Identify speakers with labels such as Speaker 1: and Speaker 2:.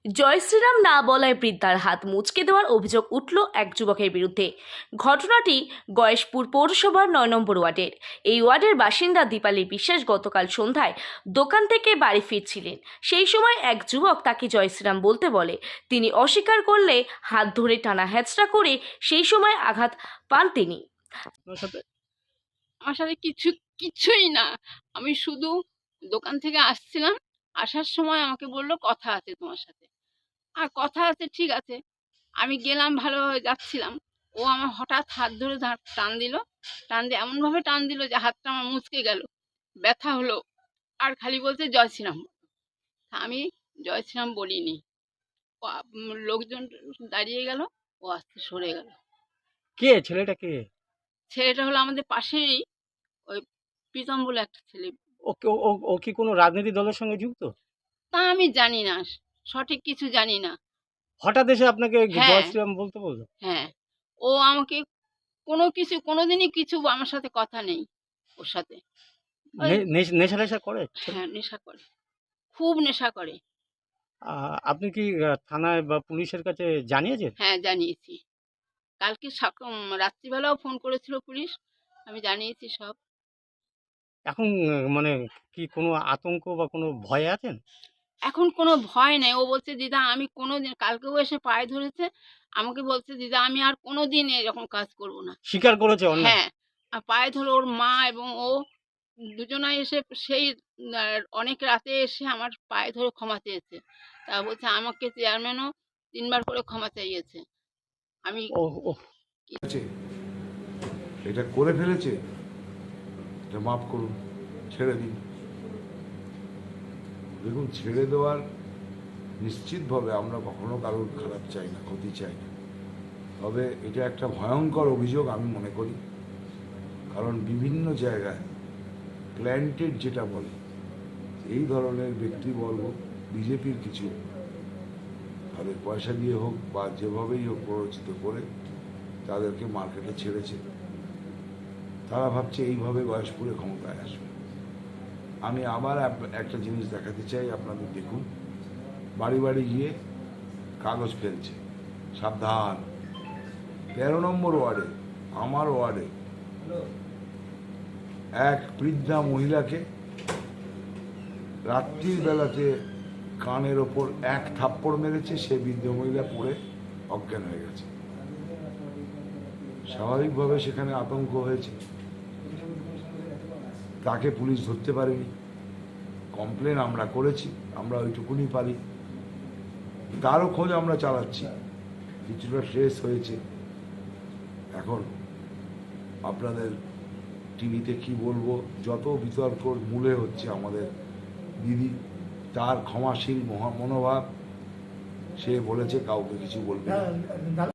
Speaker 1: জয় শ্রীরাম না বলায় বৃদ্ধার হাত মুচকে দেওয়ার অভিযোগ উঠল এক যুবকের বিরুদ্ধে। ঘটনাটি গয়েশপুর পৌরসভার ৯ নম্বর ওয়ার্ডের। এই ওয়ার্ডের বাসিন্দা দীপালি বিশ্বাস গতকাল সন্ধ্যায় দোকান থেকে বাড়ি ফিরছিলেন। সেই সময় এক যুবক তাকে জয় শ্রীরাম বলতে বলে। তিনি অস্বীকার করলে হাত ধরে টানা হেঁচড়া করে সেই সময় আঘাত পান তিনি।
Speaker 2: আপনার সাথে
Speaker 3: আমার সাথে কিছুই না। আমি শুধু দোকান থেকে আসছিলাম, আসার সময় আমাকে বলল কথা আছে তোমার সাথে। আর কথা আছে, ঠিক আছে। আমি গেলাম, ভালোভাবে যাচ্ছিলাম। ও আমার হঠাৎ হাত ধরে টান দিল। টান দিয়ে এমনভাবে টান দিল যে হাতটা আমার মুচকে গেল, ব্যথা হলো। আর খালি বলছে জয় শ্রীরাম। আমি জয় শ্রীরাম বলিনি। লোকজন দাঁড়িয়ে গেল, ও আস্তে সরে গেল।
Speaker 2: কে ছেলেটা কে?
Speaker 3: ছেলেটা হলো আমাদের পাশেরই, ওই প্রীতম বলে একটা ছেলে।
Speaker 2: ও ও- ও ও কি কোনো রাজনৈতিক দলের সঙ্গে যুক্ত?
Speaker 3: তা আমি জানি না, সঠিক কিছু জানি না।
Speaker 2: হঠাৎ এসে আপনাকে
Speaker 3: হ্যাঁ,
Speaker 2: জয় শ্রীরাম বলতে বললো?
Speaker 3: হ্যাঁ। ও আমাকে কোনোদিনই কিছু আমার সাথে কথা নেই ওর সাথে। ওই
Speaker 2: নেশা টেশা করে ছেলে?
Speaker 3: হ্যাঁ, নেশা করে, খুব নেশা করে।
Speaker 2: আপনি কি থানায় বা পুলিশের কাছে জানিয়েছেন?
Speaker 3: হ্যাঁ, জানিয়েছি। কালকে রাত্রিবেলাও ফোন করেছিল পুলিশ, আমি জানিয়েছি সব।
Speaker 2: এখন মানে কি কোনো আতঙ্ক বা কোনো ভয়ে আছেন?
Speaker 3: এখন কোনো ভয় নেই। ও বলছে, দিদা আমি কোনোদিন, কালকেও এসে পায়ে ধরেছে। আমাকে বলছে, দিদা আমি আর কোনোদিন এরকম কাজ করব না।
Speaker 2: স্বীকার করেছে অন্যায়?
Speaker 3: হ্যাঁ, আর পায়ে ধরে ওর মা এবং ও দুজনাই এসে সেই অনেক রাতে এসে আমার পায়ে ধরে ক্ষমা চেয়েছে। তা বলছে আমাকে চেয়ারম্যানও ৩ বার করে ক্ষমা চাইয়েছে। আমি
Speaker 2: ও ও
Speaker 4: আছে, এটা করে ফেলেছে, এটা মাফ করুন, ছেড়ে দিন। দেখুন, ছেড়ে দেওয়ার নিশ্চিতভাবে আমরা কখনো কারোর খারাপ চাই না, ক্ষতি চাই না। তবে এটা একটা ভয়ঙ্কর অভিযোগ আমি মনে করি। কারণ বিভিন্ন জায়গায় প্ল্যান্টেড যেটা বলে, এই ধরনের ব্যক্তিবর্গ বিজেপির কিছু তাদের পয়সা দিয়ে হোক বা যেভাবেই হোক প্ররোচিত করে তাদেরকে মার্কেটে ছেড়েছে। তারা ভাবছে এইভাবে গয়েশপুরে ক্ষমতায় আসবে। আমি আবার একটা জিনিস দেখাতে চাই, আপনাদের দেখুন, বাড়ি বাড়ি গিয়ে কাগজ ফেলছে, সাবধান। ১৩ নম্বর ওয়ার্ডে, আমার ওয়ার্ডে, এক বৃদ্ধা মহিলাকে রাত্রির বেলাতে কানের ওপর এক থাপ্পড় মেরেছে। সে বৃদ্ধ মহিলা পড়ে অজ্ঞান হয়ে গেছে। স্বাভাবিকভাবে সেখানে আতঙ্ক হয়েছে। তাকে পুলিশ ধরতে পারেনি। কমপ্লেন আমরা করেছি, আমরা ওইটুকুনি পারি। তারও খোঁজ আমরা চালাচ্ছি, কিছুটা ট্রেস হয়েছে। এখন আপনাদের টিভিতে কি বলবো, যত বিতর্কর মূলে হচ্ছে আমাদের দিদি, তার ক্ষমাশীল মনোভাব। সে বলেছে কাউকে কিছু বলবে না।